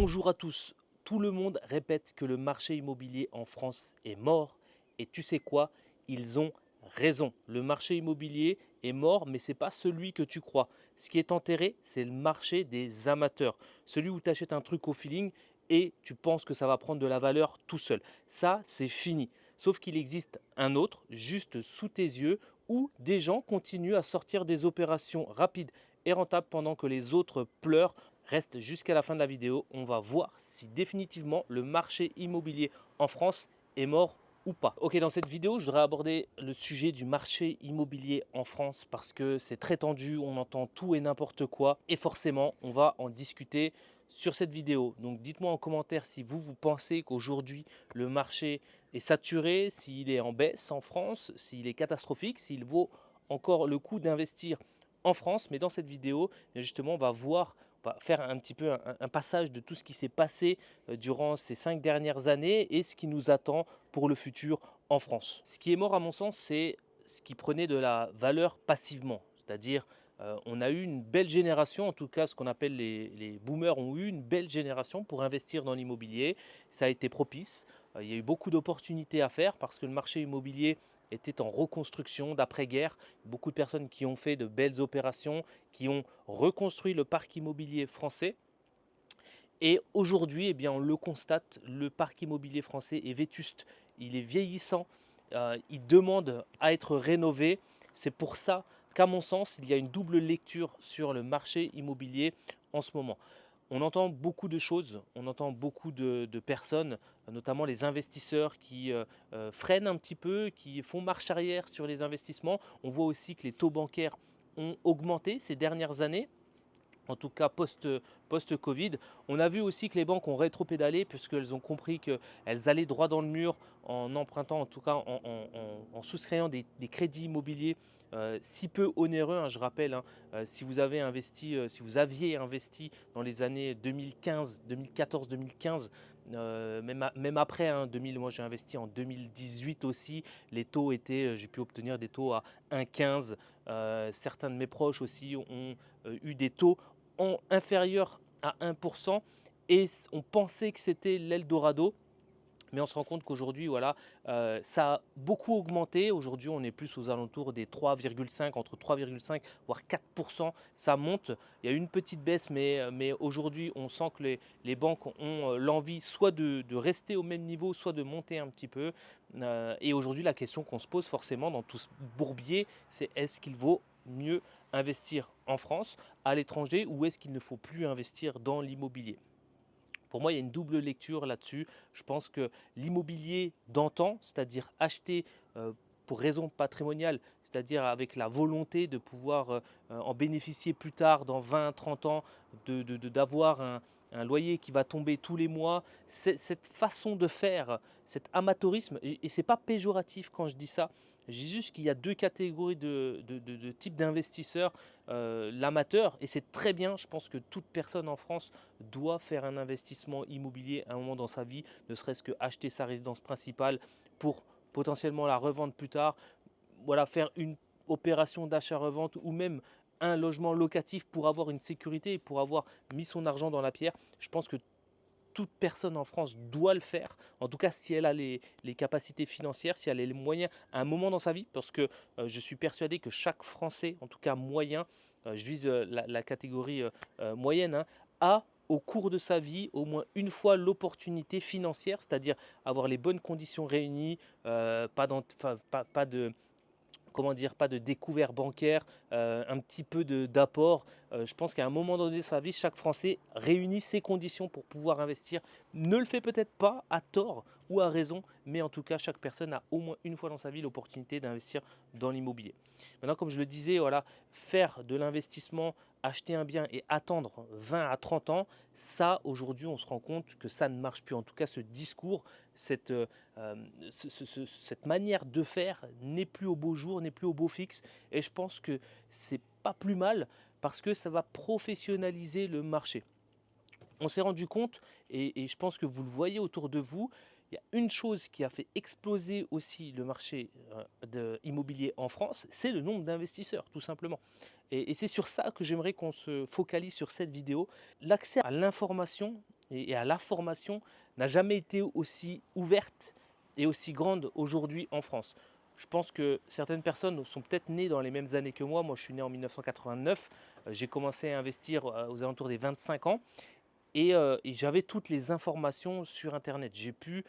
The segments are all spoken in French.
Bonjour à tous. Tout le monde répète que le marché immobilier en France est mort. Et tu sais quoi? Ils ont raison. Le marché immobilier est mort, mais ce n'est pas celui que tu crois. Ce qui est enterré, c'est le marché des amateurs. Celui où tu achètes un truc au feeling et tu penses que ça va prendre de la valeur tout seul. Ça, c'est fini. Sauf qu'il existe un autre, juste sous tes yeux, où des gens continuent à sortir des opérations rapides et rentables pendant que les autres pleurent. Reste jusqu'à la fin de la vidéo, on va voir si définitivement le marché immobilier en France est mort ou pas. Ok, dans cette vidéo, je voudrais aborder le sujet du marché immobilier en France parce que c'est très tendu, on entend tout et n'importe quoi et forcément, on va en discuter sur cette vidéo. Donc dites-moi en commentaire si vous pensez qu'aujourd'hui le marché est saturé, s'il est en baisse en France, s'il est catastrophique, s'il vaut encore le coup d'investir en France. Mais dans cette vidéo, justement, on va faire un petit peu un passage de tout ce qui s'est passé durant ces 5 dernières années et ce qui nous attend pour le futur en France. Ce qui est mort à mon sens, c'est ce qui prenait de la valeur passivement, c'est-à-dire on a eu une belle génération, en tout cas ce qu'on appelle les boomers ont eu une belle génération pour investir dans l'immobilier. Ça a été propice, il y a eu beaucoup d'opportunités à faire parce que le marché immobilier était en reconstruction d'après-guerre. Beaucoup de personnes qui ont fait de belles opérations, qui ont reconstruit le parc immobilier français. Et aujourd'hui, eh bien, on le constate, le parc immobilier français est vétuste, il est vieillissant, il demande à être rénové. C'est pour ça qu'à mon sens, il y a une double lecture sur le marché immobilier en ce moment. On entend beaucoup de choses, on entend beaucoup de personnes, notamment les investisseurs qui freinent un petit peu, qui font marche arrière sur les investissements. On voit aussi que les taux bancaires ont augmenté ces dernières années, en tout cas post-Covid. On a vu aussi que les banques ont rétro-pédalé puisqu'elles ont compris qu'elles allaient droit dans le mur en empruntant, en tout cas en souscrivant des crédits immobiliers si peu onéreux. Hein, je rappelle, hein, si vous aviez investi dans les années 2015, 2014, 2015, même après, hein, 2000, moi j'ai investi en 2018 aussi, les taux étaient, j'ai pu obtenir des taux à 1,15. Certains de mes proches aussi ont eu des taux inférieur à 1% et on pensait que c'était l'Eldorado. Mais on se rend compte qu'aujourd'hui, voilà, ça a beaucoup augmenté. Aujourd'hui, on est plus aux alentours des 3,5, entre 3,5 voire 4%. Ça monte. Il y a une petite baisse, mais aujourd'hui, on sent que les banques ont l'envie soit de rester au même niveau, soit de monter un petit peu. Et aujourd'hui, la question qu'on se pose forcément dans tout ce bourbier, c'est est-ce qu'il vaut mieux investir en France, à l'étranger, ou est-ce qu'il ne faut plus investir dans l'immobilier? Pour moi, il y a une double lecture là-dessus. Je pense que l'immobilier d'antan, c'est-à-dire acheter pour raison patrimoniale, c'est-à-dire avec la volonté de pouvoir en bénéficier plus tard, dans 20, 30 ans, d'avoir un loyer qui va tomber tous les mois, cette façon de faire, cet amateurisme, et ce n'est pas péjoratif quand je dis ça, je dis juste qu'il y a deux catégories de types d'investisseurs. L'amateur, et c'est très bien, je pense que toute personne en France doit faire un investissement immobilier à un moment dans sa vie, ne serait-ce que acheter sa résidence principale pour potentiellement la revendre plus tard, voilà, faire une opération d'achat-revente ou même un logement locatif pour avoir une sécurité, pour avoir mis son argent dans la pierre. Je pense que toute personne en France doit le faire, en tout cas si elle a les capacités financières, si elle a les moyens à un moment dans sa vie, parce que je suis persuadé que chaque Français, en tout cas moyen, je vise la catégorie moyenne, hein, a au cours de sa vie au moins une fois l'opportunité financière, c'est-à-dire avoir les bonnes conditions réunies, pas de comment dire, pas de découvert bancaire, un petit peu d'apport. Je pense qu'à un moment donné de sa vie, chaque Français réunit ses conditions pour pouvoir investir. Ne le fait peut-être pas à tort ou à raison, mais en tout cas, chaque personne a au moins une fois dans sa vie l'opportunité d'investir dans l'immobilier. Maintenant, comme je le disais, voilà, faire de l'investissement, acheter un bien et attendre 20 à 30 ans, ça, aujourd'hui, on se rend compte que ça ne marche plus. En tout cas, ce discours, cette, cette manière de faire n'est plus au beau jour, n'est plus au beau fixe. Et je pense que c'est pas plus mal parce que ça va professionnaliser le marché. On s'est rendu compte, et je pense que vous le voyez autour de vous, il y a une chose qui a fait exploser aussi le marché immobilier en France, c'est le nombre d'investisseurs, tout simplement. Et c'est sur ça que j'aimerais qu'on se focalise sur cette vidéo. L'accès à l'information et à l'information n'a jamais été aussi ouverte et aussi grande aujourd'hui en France. Je pense que certaines personnes sont peut-être nées dans les mêmes années que moi. Moi, je suis né en 1989. J'ai commencé à investir aux alentours des 25 ans et j'avais toutes les informations sur Internet. J'ai pu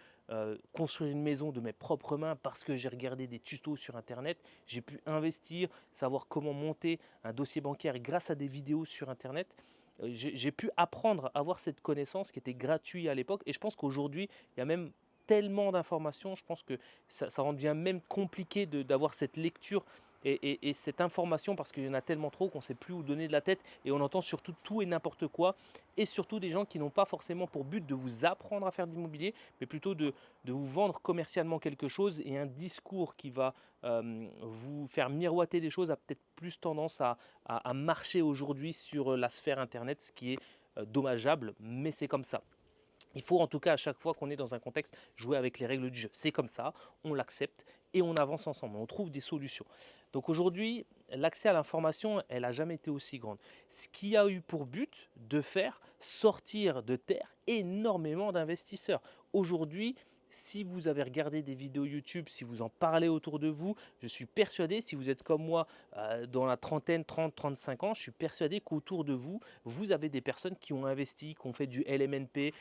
construire une maison de mes propres mains parce que j'ai regardé des tutos sur Internet. J'ai pu investir, savoir comment monter un dossier bancaire grâce à des vidéos sur Internet. J'ai pu apprendre à avoir cette connaissance qui était gratuite à l'époque. Et je pense qu'aujourd'hui, il y a même tellement d'informations. Je pense que ça en devient même compliqué d'avoir cette lecture et cette information parce qu'il y en a tellement trop qu'on ne sait plus où donner de la tête et on entend surtout tout et n'importe quoi et surtout des gens qui n'ont pas forcément pour but de vous apprendre à faire de l'immobilier mais plutôt de vous vendre commercialement quelque chose et un discours qui va vous faire miroiter des choses a peut-être plus tendance à marcher aujourd'hui sur la sphère internet, ce qui est dommageable, mais c'est comme ça. Il faut en tout cas à chaque fois qu'on est dans un contexte jouer avec les règles du jeu. C'est comme ça, on l'accepte et on avance ensemble, on trouve des solutions. Donc aujourd'hui, l'accès à l'information, elle n'a jamais été aussi grande. Ce qui a eu pour but de faire sortir de terre énormément d'investisseurs. Aujourd'hui, si vous avez regardé des vidéos YouTube, si vous en parlez autour de vous, je suis persuadé, si vous êtes comme moi dans la trentaine, 30, 35 ans, je suis persuadé qu'autour de vous, vous avez des personnes qui ont investi, qui ont fait du LMNP,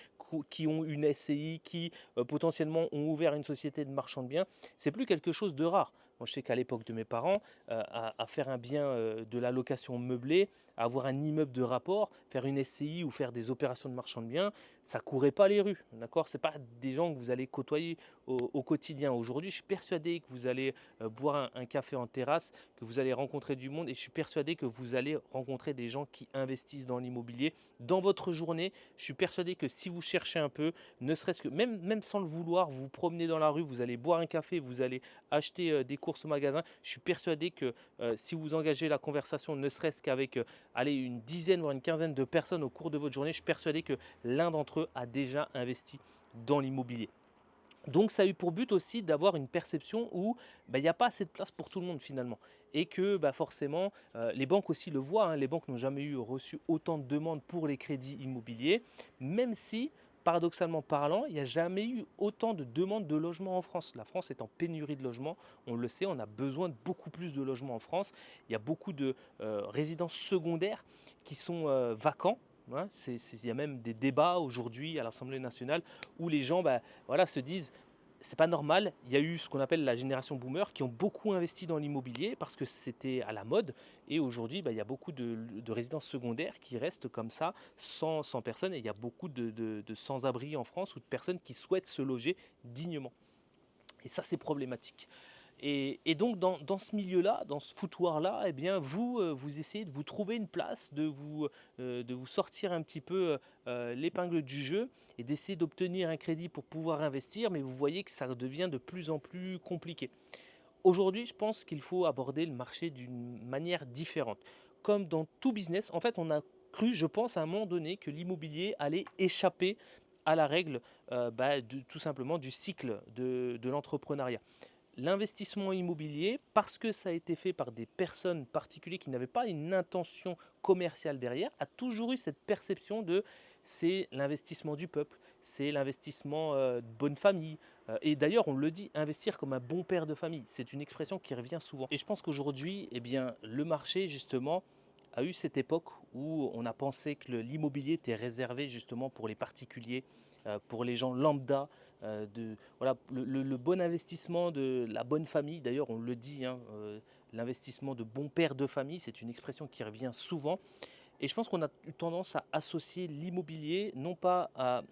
qui ont une SCI, qui potentiellement ont ouvert une société de marchand de biens. C'est plus quelque chose de rare. Moi, je sais qu'à l'époque de mes parents, à faire un bien de la location meublée, à avoir un immeuble de rapport, faire une SCI ou faire des opérations de marchand de biens, ça courait pas les rues. D'accord, c'est pas des gens que vous allez côtoyer au quotidien. Aujourd'hui, je suis persuadé que vous allez boire un café en terrasse, que vous allez rencontrer du monde et je suis persuadé que vous allez rencontrer des gens qui investissent dans l'immobilier dans votre journée. Je suis persuadé que si vous cherchez un peu, ne serait-ce que même sans le vouloir, vous vous promenez dans la rue, vous allez boire un café, vous allez acheter des courses au magasin. Je suis persuadé que si vous engagez la conversation, ne serait-ce qu'avec allez, une dizaine voire une quinzaine de personnes au cours de votre journée, je suis persuadé que l'un d'entre eux a déjà investi dans l'immobilier. Donc ça a eu pour but aussi d'avoir une perception où il n'y a pas assez de place pour tout le monde finalement. Et que forcément, les banques aussi le voient, hein, les banques n'ont jamais reçu autant de demandes pour les crédits immobiliers, même si, paradoxalement parlant, il n'y a jamais eu autant de demandes de logements en France. La France est en pénurie de logements, on le sait, on a besoin de beaucoup plus de logements en France. Il y a beaucoup de résidences secondaires qui sont vacants. Hein, il y a même des débats aujourd'hui à l'Assemblée nationale où les gens voilà, se disent c'est pas normal. Il y a eu ce qu'on appelle la génération boomer qui ont beaucoup investi dans l'immobilier parce que c'était à la mode. Et aujourd'hui, il y a beaucoup de résidences secondaires qui restent comme ça, sans personne. Et il y a beaucoup de sans-abri en France ou de personnes qui souhaitent se loger dignement. Et ça, c'est problématique. Et donc dans ce milieu-là, dans ce foutoir-là, eh bien vous essayez de vous trouver une place, de vous sortir un petit peu l'épingle du jeu et d'essayer d'obtenir un crédit pour pouvoir investir, mais vous voyez que ça devient de plus en plus compliqué. Aujourd'hui, je pense qu'il faut aborder le marché d'une manière différente. Comme dans tout business, en fait, on a cru, je pense, à un moment donné que l'immobilier allait échapper à la règle tout simplement du cycle de l'entrepreneuriat. L'investissement immobilier, parce que ça a été fait par des personnes particulières qui n'avaient pas une intention commerciale derrière, a toujours eu cette perception de c'est l'investissement du peuple, c'est l'investissement de bonne famille. Et d'ailleurs, on le dit, investir comme un bon père de famille, c'est une expression qui revient souvent. Et je pense qu'aujourd'hui, eh bien, le marché, justement, a eu cette époque où on a pensé que l'immobilier était réservé justement pour les particuliers, pour les gens lambda, voilà, le bon investissement de la bonne famille. D'ailleurs, on le dit, hein, l'investissement de bon père de famille, c'est une expression qui revient souvent. Et je pense qu'on a eu tendance à associer l'immobilier non pas à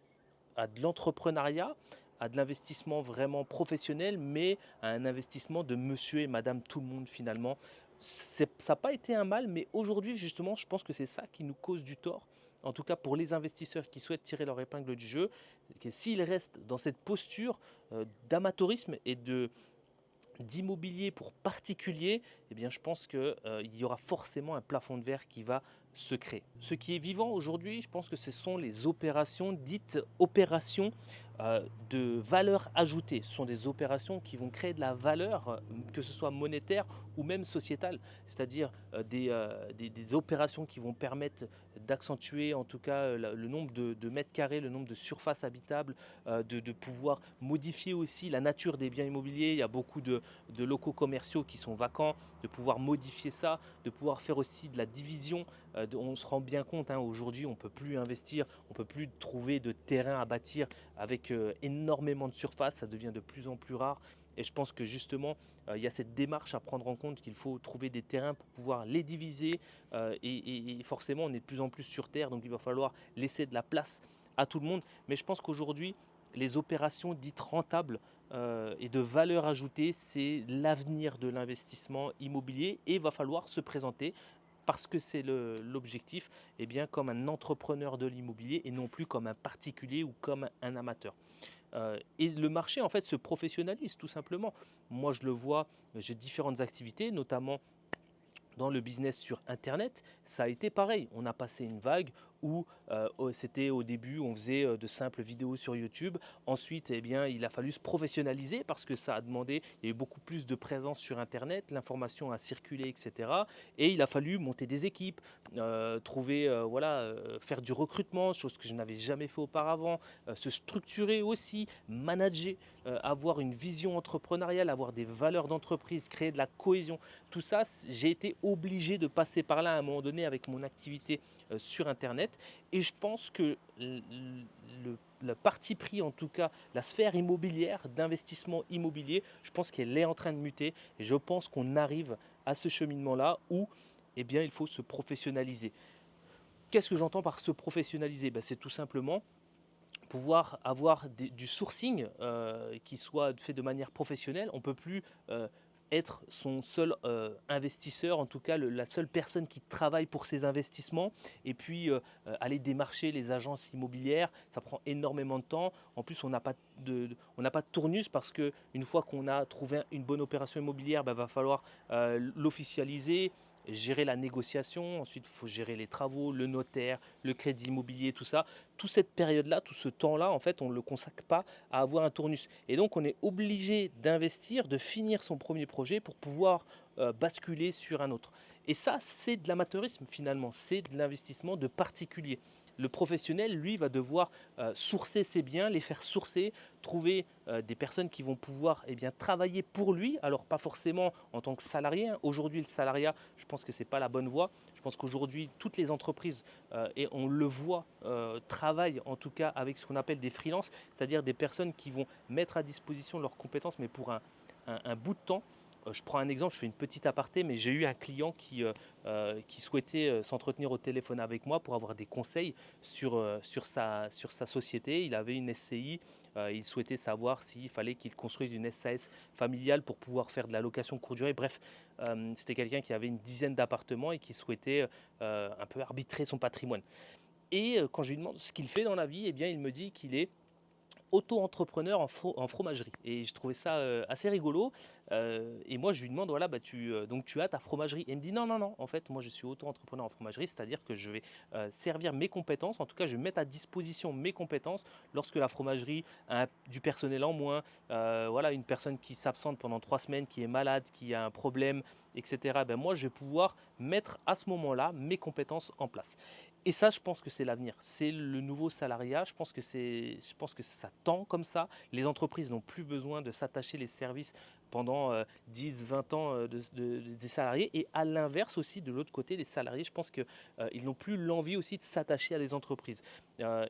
de l'entrepreneuriat, à de l'investissement vraiment professionnel, mais à un investissement de monsieur et madame tout le monde finalement. Ça n'a pas été un mal, mais aujourd'hui justement, je pense que c'est ça qui nous cause du tort. En tout cas pour les investisseurs qui souhaitent tirer leur épingle du jeu, s'ils restent dans cette posture d'amateurisme et d'immobilier pour particuliers, eh bien, je pense qu'il y aura forcément un plafond de verre qui va se crée. Ce qui est vivant aujourd'hui, je pense que ce sont les opérations dites opérations de valeur ajoutée. Ce sont des opérations qui vont créer de la valeur, que ce soit monétaire ou même sociétale, c'est-à-dire des opérations qui vont permettre d'accentuer en tout cas le nombre de mètres carrés, le nombre de surfaces habitables, de pouvoir modifier aussi la nature des biens immobiliers. Il y a beaucoup de locaux commerciaux qui sont vacants, de pouvoir modifier ça, de pouvoir faire aussi de la division. On se rend bien compte, hein, aujourd'hui on ne peut plus investir, on ne peut plus trouver de terrain à bâtir avec énormément de surface, ça devient de plus en plus rare. Et je pense que justement, il y a cette démarche à prendre en compte qu'il faut trouver des terrains pour pouvoir les diviser. Et forcément, on est de plus en plus sur Terre, donc il va falloir laisser de la place à tout le monde. Mais je pense qu'aujourd'hui, les opérations dites rentables et de valeur ajoutée, c'est l'avenir de l'investissement immobilier et il va falloir se présenter parce que c'est l'objectif, eh bien, comme un entrepreneur de l'immobilier et non plus comme un particulier ou comme un amateur. Et le marché en fait se professionnalise tout simplement. Moi je le vois, j'ai différentes activités, notamment dans le business sur Internet, ça a été pareil. On a passé une vague où c'était au début, on faisait de simples vidéos sur YouTube. Ensuite, eh bien, il a fallu se professionnaliser parce que ça a demandé, il y a eu beaucoup plus de présence sur Internet, l'information a circulé, etc. Et il a fallu monter des équipes, trouver, faire du recrutement, chose que je n'avais jamais fait auparavant, se structurer aussi, manager, avoir une vision entrepreneuriale, avoir des valeurs d'entreprise, créer de la cohésion. Tout ça, j'ai été obligé de passer par là à un moment donné avec mon activité sur Internet. Et je pense que le parti pris, en tout cas la sphère immobilière, d'investissement immobilier, je pense qu'elle est en train de muter. Et je pense qu'on arrive à ce cheminement-là où eh bien, il faut se professionnaliser. Qu'est-ce que j'entends par se professionnaliser? C'est tout simplement pouvoir avoir du sourcing qui soit fait de manière professionnelle. On ne peut plus être son seul investisseur, en tout cas la seule personne qui travaille pour ses investissements, et puis aller démarcher les agences immobilières, ça prend énormément de temps. En plus, on n'a pas de tournus parce qu'une fois qu'on a trouvé une bonne opération immobilière, il va falloir l'officialiser, gérer la négociation, ensuite il faut gérer les travaux, le notaire, le crédit immobilier, tout ça. Toute cette période-là, tout ce temps-là, en fait, on ne le consacre pas à avoir un tournus. Et donc, on est obligé d'investir, de finir son premier projet pour pouvoir basculer sur un autre. Et ça, c'est de l'amateurisme finalement, c'est de l'investissement de particulier. Le professionnel, lui, va devoir sourcer ses biens, les faire sourcer, trouver des personnes qui vont pouvoir travailler pour lui. Alors pas forcément en tant que salarié. Aujourd'hui, le salariat, je pense que ce n'est pas la bonne voie. Je pense qu'aujourd'hui, toutes les entreprises, et on le voit, travaillent en tout cas avec ce qu'on appelle des freelances, c'est-à-dire des personnes qui vont mettre à disposition leurs compétences, mais pour un bout de temps. Je prends un exemple, je fais une petite aparté, mais j'ai eu un client qui souhaitait s'entretenir au téléphone avec moi pour avoir des conseils sur sa société. Il avait une SCI, il souhaitait savoir s'il fallait qu'il construise une SAS familiale pour pouvoir faire de la location courte durée. Bref, c'était quelqu'un qui avait une dizaine d'appartements et qui souhaitait un peu arbitrer son patrimoine. Et quand je lui demande ce qu'il fait dans la vie, eh bien, il me dit qu'il est auto-entrepreneur en fromagerie. Et je trouvais ça assez rigolo. Et moi, je lui demande, voilà, donc tu as ta fromagerie. Et il me dit, non, non, non, en fait, moi, je suis auto-entrepreneur en fromagerie, c'est-à-dire que je vais servir mes compétences, en tout cas, je vais mettre à disposition mes compétences lorsque la fromagerie a du personnel en moins, voilà, une personne qui s'absente pendant 3 semaines, qui est malade, qui a un problème, etc. Moi, je vais pouvoir mettre à ce moment-là mes compétences en place. Et ça, je pense que c'est l'avenir. C'est le nouveau salariat. Je pense que ça tend comme ça. Les entreprises n'ont plus besoin de s'attacher les services pendant 10, 20 ans des salariés. Et à l'inverse aussi, de l'autre côté, les salariés, je pense qu'ils n'ont plus l'envie aussi de s'attacher à des entreprises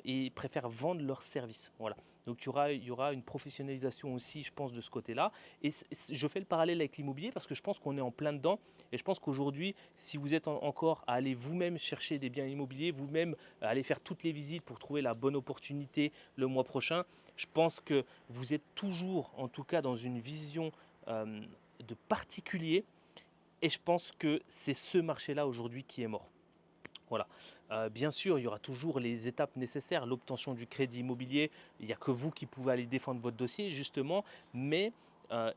et préfèrent vendre leurs services. Voilà. Donc il y aura une professionnalisation aussi, je pense, de ce côté-là. Et je fais le parallèle avec l'immobilier parce que je pense qu'on est en plein dedans. Et je pense qu'aujourd'hui, si vous êtes encore à aller vous-même chercher des biens immobiliers, vous-même aller faire toutes les visites pour trouver la bonne opportunité le mois prochain, je pense que vous êtes toujours, en tout cas, dans une vision de particulier. Et je pense que c'est ce marché-là aujourd'hui qui est mort. Voilà. Bien sûr, il y aura toujours les étapes nécessaires, l'obtention du crédit immobilier. Il n'y a que vous qui pouvez aller défendre votre dossier, justement. Mais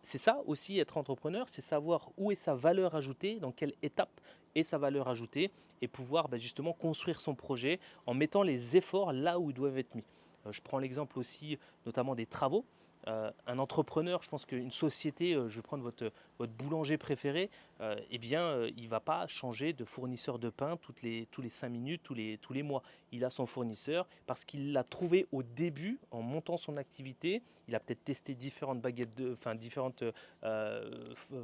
C'est ça aussi être entrepreneur, c'est savoir où est sa valeur ajoutée, dans quelle étape est sa valeur ajoutée et pouvoir justement construire son projet en mettant les efforts là où ils doivent être mis. Je prends l'exemple aussi notamment des travaux. Un entrepreneur, je pense qu'une société, je vais prendre votre boulanger préféré, il ne va pas changer de fournisseur de pain tous les 5 minutes, tous les mois. Il a son fournisseur parce qu'il l'a trouvé au début en montant son activité. Il a peut-être testé différentes baguettes différentes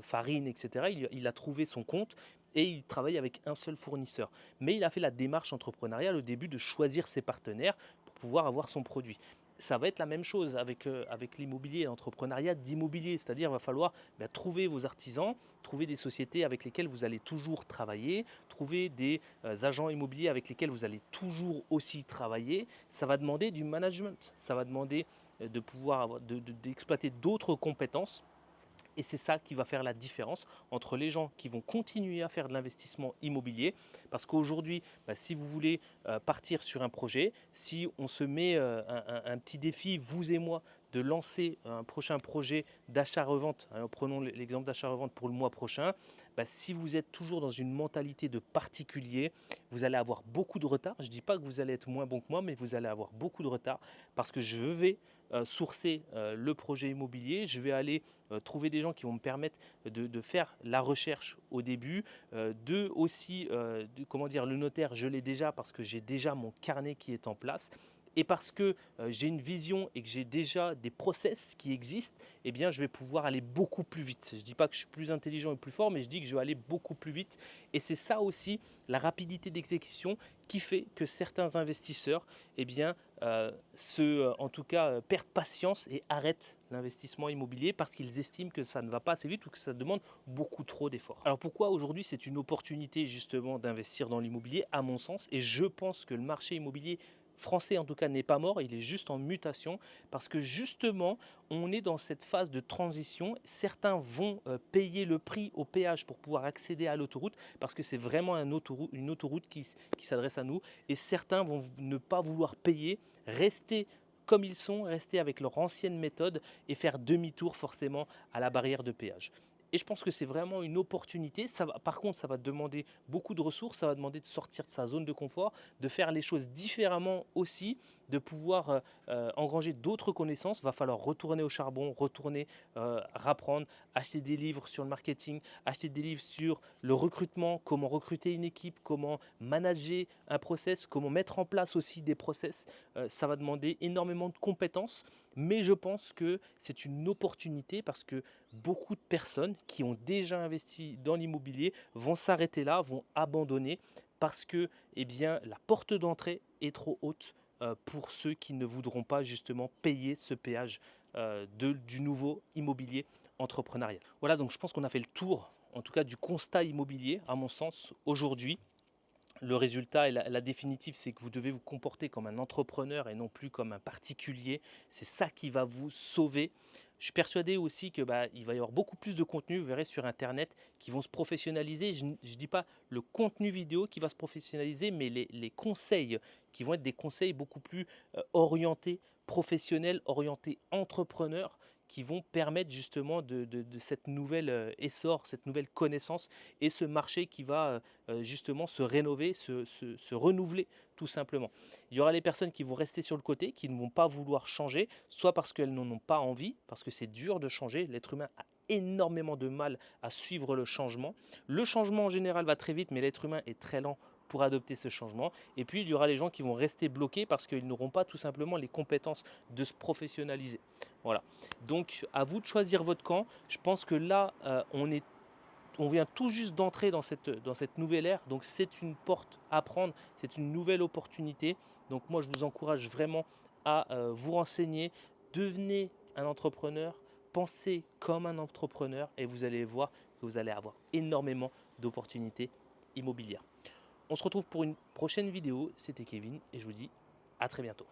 farines, etc. Il a trouvé son compte et il travaille avec un seul fournisseur. Mais il a fait la démarche entrepreneuriale au début de choisir ses partenaires pour pouvoir avoir son produit. Ça va être la même chose avec l'immobilier et l'entrepreneuriat d'immobilier, c'est-à-dire il va falloir trouver vos artisans, trouver des sociétés avec lesquelles vous allez toujours travailler, trouver des agents immobiliers avec lesquels vous allez toujours aussi travailler. Ça va demander du management, ça va demander de pouvoir d'exploiter d'autres compétences. Et c'est ça qui va faire la différence entre les gens qui vont continuer à faire de l'investissement immobilier. Parce qu'aujourd'hui, si vous voulez partir sur un projet, si on se met un petit défi, vous et moi, de lancer un prochain projet d'achat-revente, hein, prenons l'exemple d'achat-revente pour le mois prochain, si vous êtes toujours dans une mentalité de particulier, vous allez avoir beaucoup de retard. Je ne dis pas que vous allez être moins bon que moi, mais vous allez avoir beaucoup de retard parce que je vais sourcer le projet immobilier, je vais aller trouver des gens qui vont me permettre de faire la recherche au début, comment dire, le notaire, je l'ai déjà parce que j'ai déjà mon carnet qui est en place. Et parce que j'ai une vision et que j'ai déjà des process qui existent, eh bien, je vais pouvoir aller beaucoup plus vite. Je ne dis pas que je suis plus intelligent et plus fort, mais je dis que je vais aller beaucoup plus vite. Et c'est ça aussi, la rapidité d'exécution qui fait que certains investisseurs en tout cas, perdent patience et arrêtent l'investissement immobilier parce qu'ils estiment que ça ne va pas assez vite ou que ça demande beaucoup trop d'efforts. Alors pourquoi aujourd'hui c'est une opportunité justement d'investir dans l'immobilier à mon sens, et je pense que le marché immobilier français en tout cas n'est pas mort, il est juste en mutation parce que justement on est dans cette phase de transition. Certains vont payer le prix au péage pour pouvoir accéder à l'autoroute parce que c'est vraiment une autoroute qui s'adresse à nous, et certains vont ne pas vouloir payer, rester comme ils sont, rester avec leur ancienne méthode et faire demi-tour forcément à la barrière de péage. Et je pense que c'est vraiment une opportunité. Par contre, ça va demander beaucoup de ressources, ça va demander de sortir de sa zone de confort, de faire les choses différemment aussi, de pouvoir engranger d'autres connaissances. Va falloir retourner au charbon, retourner rapprendre, acheter des livres sur le marketing, acheter des livres sur le recrutement, comment recruter une équipe, comment manager un process, comment mettre en place aussi des process. Ça va demander énormément de compétences, mais je pense que c'est une opportunité parce que beaucoup de personnes qui ont déjà investi dans l'immobilier vont s'arrêter là, vont abandonner parce que la porte d'entrée est trop haute pour ceux qui ne voudront pas justement payer ce péage du nouveau immobilier entrepreneurial. Voilà, donc je pense qu'on a fait le tour, en tout cas du constat immobilier, à mon sens, aujourd'hui. Le résultat et la définitive, c'est que vous devez vous comporter comme un entrepreneur et non plus comme un particulier. C'est ça qui va vous sauver. Je suis persuadé aussi que il va y avoir beaucoup plus de contenu, vous verrez, sur Internet, qui vont se professionnaliser. Je ne dis pas le contenu vidéo qui va se professionnaliser, mais les conseils qui vont être des conseils beaucoup plus orientés professionnels, orientés entrepreneurs, qui vont permettre justement de cette nouvelle essor, cette nouvelle connaissance et ce marché qui va justement se rénover, se renouveler tout simplement. Il y aura les personnes qui vont rester sur le côté, qui ne vont pas vouloir changer, soit parce qu'elles n'en ont pas envie, parce que c'est dur de changer. L'être humain a énormément de mal à suivre le changement. Le changement en général va très vite, mais l'être humain est très lent pour adopter ce changement. Et puis il y aura les gens qui vont rester bloqués parce qu'ils n'auront pas tout simplement les compétences de se professionnaliser. Voilà. Donc à vous de choisir votre camp. Je pense que là, on vient tout juste d'entrer dans cette nouvelle ère, donc c'est une porte à prendre, c'est une nouvelle opportunité. Donc moi je vous encourage vraiment à vous renseigner, devenez un entrepreneur, pensez comme un entrepreneur et vous allez voir que vous allez avoir énormément d'opportunités immobilières. On se retrouve pour une prochaine vidéo, c'était Kevin et je vous dis à très bientôt.